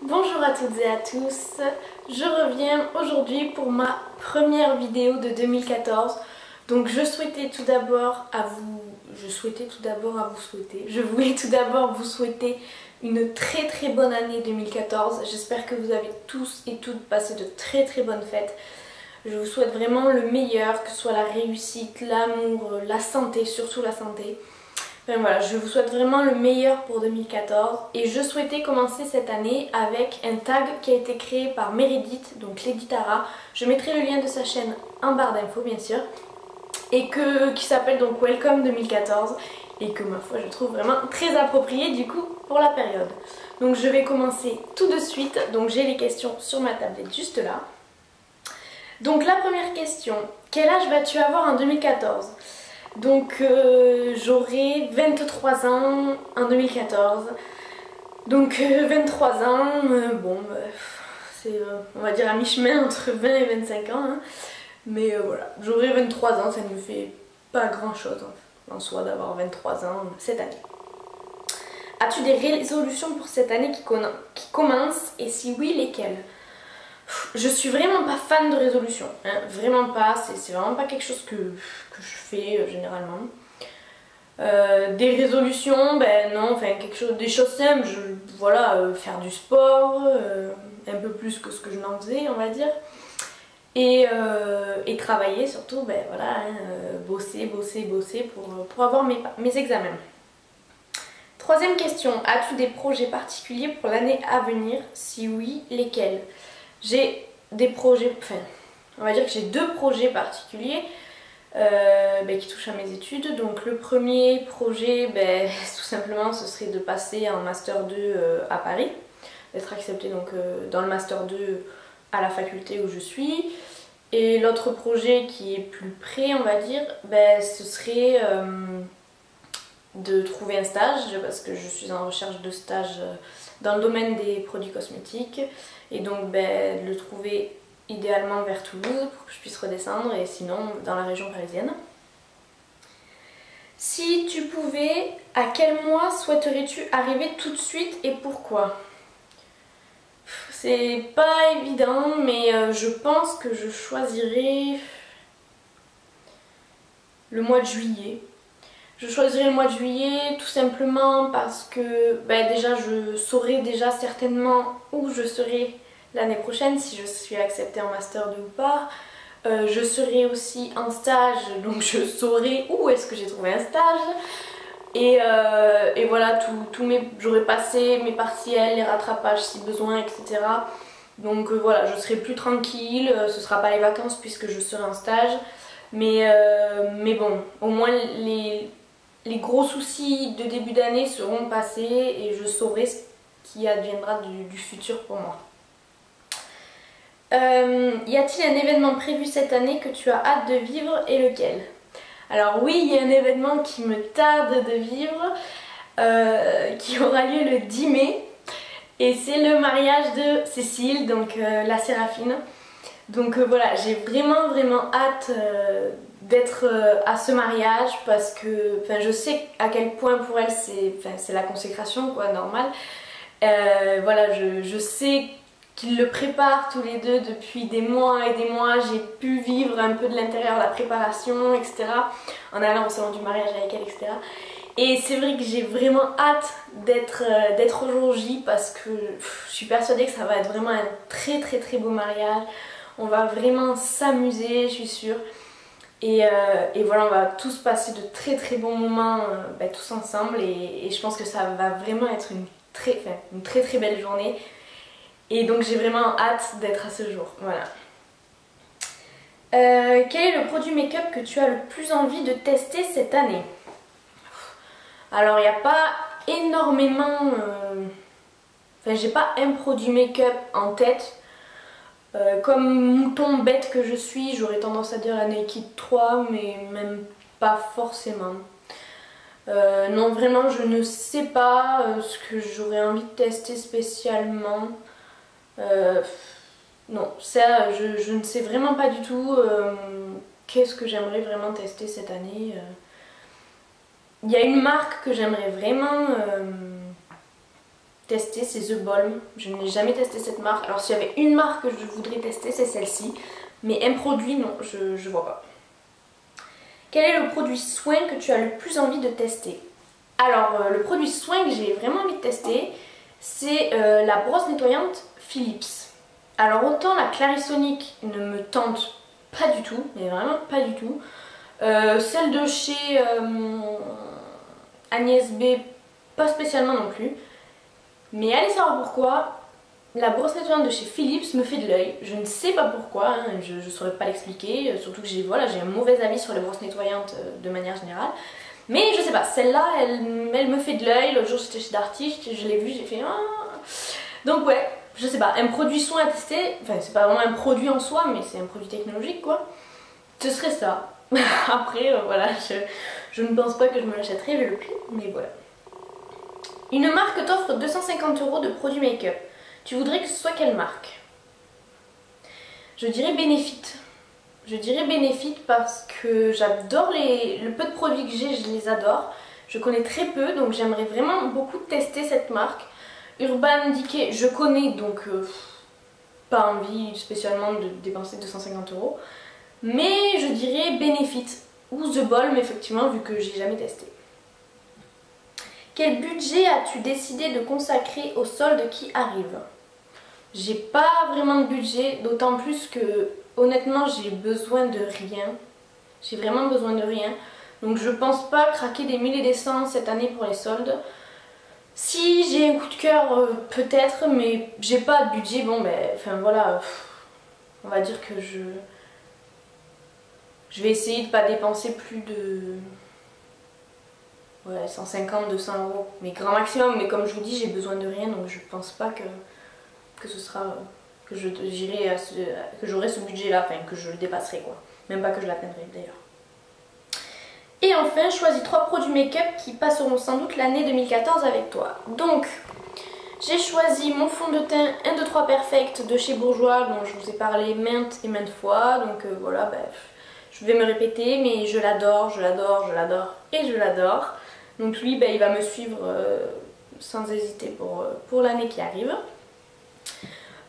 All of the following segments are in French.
Bonjour à toutes et à tous, je reviens aujourd'hui pour ma première vidéo de 2014. Donc je voulais tout d'abord vous souhaiter une très bonne année 2014. J'espère que vous avez tous et toutes passé de très bonnes fêtes. Je vous souhaite vraiment le meilleur, que ce soit la réussite, l'amour, la santé, surtout la santé. Enfin, voilà, je vous souhaite vraiment le meilleur pour 2014 et je souhaitais commencer cette année avec un tag qui a été créé par Meredith, donc Lady Tara. Je mettrai le lien de sa chaîne en barre d'infos bien sûr, et qui s'appelle donc Welcome 2014 et que ma foi je trouve vraiment très approprié du coup pour la période. Donc je vais commencer tout de suite, donc j'ai les questions sur ma tablette juste là. Donc la première question, quel âge vas-tu avoir en 2014 ? Donc j'aurai 23 ans en 2014. Donc 23 ans, c'est on va dire à mi-chemin entre 20 et 25 ans. Hein. Mais voilà, j'aurai 23 ans, ça ne me fait pas grand chose en soi d'avoir 23 ans cette année. As-tu des résolutions pour cette année qui commence et si oui, lesquelles ? Je suis vraiment pas fan de résolution, hein, vraiment pas, c'est vraiment pas quelque chose que je fais généralement. Des résolutions, ben non, enfin des choses simples, faire du sport, un peu plus que ce que je n'en faisais on va dire. Et travailler surtout, ben voilà, hein, bosser pour avoir mes examens. Troisième question, as-tu des projets particuliers pour l'année à venir? Si oui, lesquels? J'ai des projets, on va dire que j'ai deux projets particuliers qui touchent à mes études. Donc le premier projet, tout simplement, ce serait de passer en Master 2 à Paris, d'être acceptée donc, dans le Master 2 à la faculté où je suis. Et l'autre projet qui est plus près, on va dire, ce serait de trouver un stage, parce que je suis en recherche de stage dans le domaine des produits cosmétiques. Et donc de le trouver idéalement vers Toulouse pour que je puisse redescendre et sinon dans la région parisienne. Si tu pouvais, à quel mois souhaiterais-tu arriver tout de suite et pourquoi? C'est pas évident mais je pense que je choisirais le mois de juillet. Je choisirais le mois de juillet tout simplement parce que déjà je saurais déjà certainement où je serai l'année prochaine si je suis acceptée en Master 2 ou pas. Je serai aussi en stage, donc je saurai où est-ce que j'ai trouvé un stage. Et voilà, j'aurai passé mes partiels, les rattrapages si besoin, etc. Donc voilà, je serai plus tranquille, ce sera pas les vacances puisque je serai en stage. Mais bon, au moins les gros soucis de début d'année seront passés et je saurai ce qui adviendra du futur pour moi. Y a-t-il un événement prévu cette année que tu as hâte de vivre et lequel? Alors oui, il y a un événement qui me tarde de vivre, qui aura lieu le 10 mai. Et c'est le mariage de Cécile, donc la Séraphine. Donc voilà, j'ai vraiment hâte d'être à ce mariage parce que je sais à quel point pour elle c'est la consécration quoi, normal. Voilà, je sais qu'ils le préparent tous les deux depuis des mois et des mois. J'ai pu vivre un peu de l'intérieur la préparation, etc. en allant au salon du mariage avec elle, etc. Et c'est vrai que j'ai vraiment hâte d'être au jour J parce que je suis persuadée que ça va être vraiment un très beau mariage. On va vraiment s'amuser, je suis sûre. Et voilà, on va tous passer de très bons moments tous ensemble. Et je pense que ça va vraiment être une très belle journée. Et donc j'ai vraiment hâte d'être à ce jour. Voilà. Quel est le produit make-up que tu as le plus envie de tester cette année? Alors il n'y a pas énormément... j'ai pas un produit make-up en tête. Comme mouton bête que je suis, j'aurais tendance à dire la Naked 3, mais même pas forcément. Non, vraiment, je ne sais pas ce que j'aurais envie de tester spécialement. Non, ça, je ne sais vraiment pas du tout qu'est-ce que j'aimerais vraiment tester cette année. Il y a une marque que j'aimerais vraiment tester, c'est The Balm. Je n'ai jamais testé cette marque. Alors s'il y avait une marque que je voudrais tester, c'est celle-ci. Mais un produit, non, je vois pas. Quel est le produit soin que tu as le plus envie de tester? Alors le produit soin que j'ai vraiment envie de tester, c'est la brosse nettoyante Philips. Alors autant la Clarisonic ne me tente pas du tout, mais vraiment pas du tout. Celle de chez Agnès B, pas spécialement non plus. Mais allez savoir pourquoi, la brosse nettoyante de chez Philips me fait de l'œil. Je ne sais pas pourquoi, hein, je ne saurais pas l'expliquer. Surtout que j'ai un mauvais avis sur les brosses nettoyantes de manière générale. Mais je sais pas, celle-là, elle me fait de l'œil. L'autre jour j'étais chez Darty, je l'ai vue, j'ai fait... Ah. Donc ouais, je sais pas, un produit soin à tester. Enfin c'est pas vraiment un produit en soi, mais c'est un produit technologique quoi. Ce serait ça. Après voilà, je ne pense pas que je me l'achèterai vu le prix, mais voilà. Une marque t'offre 250 € de produits make-up. Tu voudrais que ce soit quelle marque? Je dirais Benefit. Je dirais Benefit parce que j'adore le peu de produits que j'ai, je les adore. Je connais très peu, donc j'aimerais vraiment beaucoup tester cette marque. Urban Decay, je connais, donc pas envie spécialement de dépenser 250 €. Mais je dirais Benefit ou The Balm effectivement, vu que j'ai jamais testé. Quel budget as-tu décidé de consacrer aux soldes qui arrivent? J'ai pas vraiment de budget, d'autant plus que honnêtement j'ai besoin de rien. J'ai vraiment besoin de rien. Donc je pense pas craquer des 1000 et des cents cette année pour les soldes. Si j'ai un coup de cœur peut-être, mais j'ai pas de budget. Bon ben enfin voilà, on va dire que je vais essayer de pas dépenser plus de 150, 200 €, mais grand maximum. Mais comme je vous dis, j'ai besoin de rien, donc je pense pas que ce sera que j'aurai ce budget là, enfin que je le dépasserai quoi. Même pas que je l'atteindrai d'ailleurs. Et enfin, choisis 3 produits make-up qui passeront sans doute l'année 2014 avec toi. Donc, j'ai choisi mon fond de teint 1, 2, 3 Perfect de chez Bourjois, dont je vous ai parlé maintes et maintes fois. Donc voilà, je vais me répéter, mais je l'adore, je l'adore, je l'adore et je l'adore. Donc lui, il va me suivre sans hésiter pour l'année qui arrive.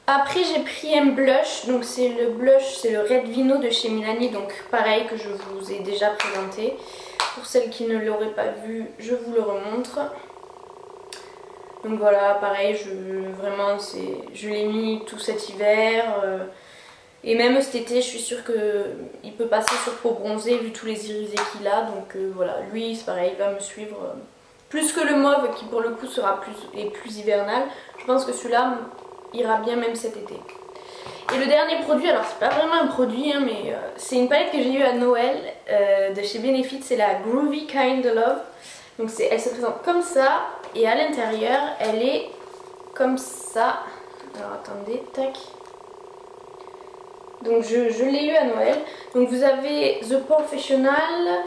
Après j'ai pris un blush, donc c'est le blush, c'est le Red Vino de chez Milani, donc pareil que je vous ai déjà présenté. Pour celles qui ne l'auraient pas vu, je vous le remontre. Donc voilà, pareil, je l'ai mis tout cet hiver. Et même cet été, je suis sûre qu'il peut passer sur peau bronzée vu tous les irisés qu'il a. Donc voilà, lui c'est pareil, il va me suivre. Plus que le mauve qui pour le coup sera plus hivernal. Je pense que celui-là ira bien même cet été. Et le dernier produit, alors c'est pas vraiment un produit hein, mais c'est une palette que j'ai eue à Noël de chez Benefit, c'est la Groovy Kind Love. Donc elle se présente comme ça et à l'intérieur elle est comme ça. Alors attendez, tac. Donc je l'ai eu à Noël. Donc vous avez The Professional,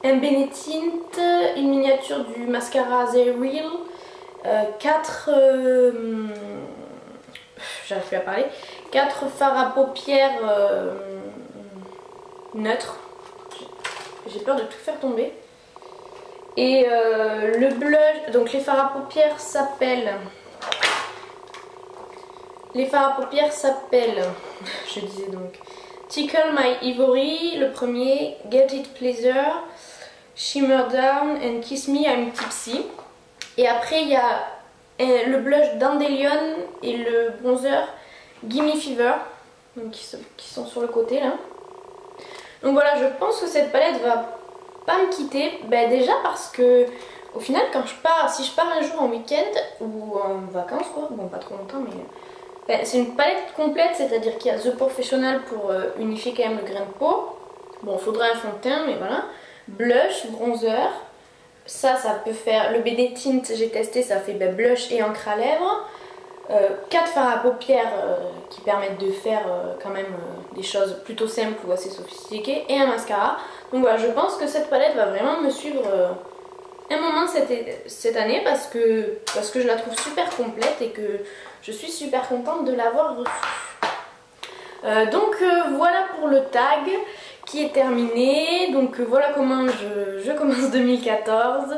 un Benetint, une miniature du mascara The Real, 4 j'arrive plus à parler, 4 fards à paupières neutres. J'ai peur de tout faire tomber. Et le blush, donc les fards à paupières s'appellent... je disais donc, Tickle My Ivory, le premier, Get It Pleasure, Shimmer Down and Kiss Me I'm Tipsy. Et après il y a le blush Dandelion et le bronzer Gimme Fever, donc qui sont sur le côté là. Donc voilà, je pense que cette palette va pas me quitter, déjà parce que au final quand si je pars un jour en week-end ou en vacances quoi, bon pas trop longtemps mais c'est une palette complète, c'est-à-dire qu'il y a The Professional pour unifier quand même le grain de peau. Bon, il faudra un fond de teint, mais voilà. Blush, bronzer. Ça peut faire... Le BD Tint, j'ai testé, ça fait blush et encre à lèvres. 4 fards à paupières qui permettent de faire quand même des choses plutôt simples ou assez sophistiquées. Et un mascara. Donc voilà, je pense que cette palette va vraiment me suivre un moment cette année parce que je la trouve super complète et que je suis super contente de l'avoir reçue. Donc voilà pour le tag qui est terminé. Donc voilà comment je commence 2014.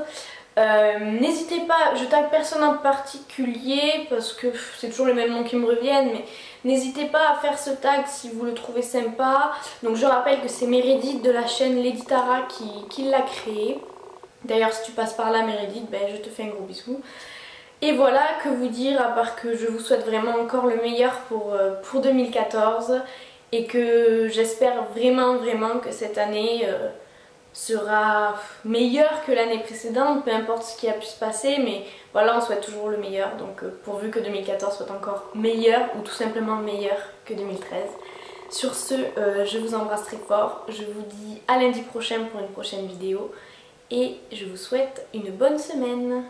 N'hésitez pas, je tag personne en particulier parce que c'est toujours les mêmes noms qui me reviennent, mais n'hésitez pas à faire ce tag si vous le trouvez sympa. Donc je rappelle que c'est Meredith de la chaîne Lady Tara qui l'a créé. D'ailleurs si tu passes par là Meredith, ben, je te fais un gros bisou. Et voilà, que vous dire à part que je vous souhaite vraiment encore le meilleur pour 2014 et que j'espère vraiment que cette année sera meilleure que l'année précédente, peu importe ce qui a pu se passer, mais voilà, on souhaite toujours le meilleur, donc pourvu que 2014 soit encore meilleur ou tout simplement meilleur que 2013. Sur ce, je vous embrasse très fort, je vous dis à lundi prochain pour une prochaine vidéo et je vous souhaite une bonne semaine.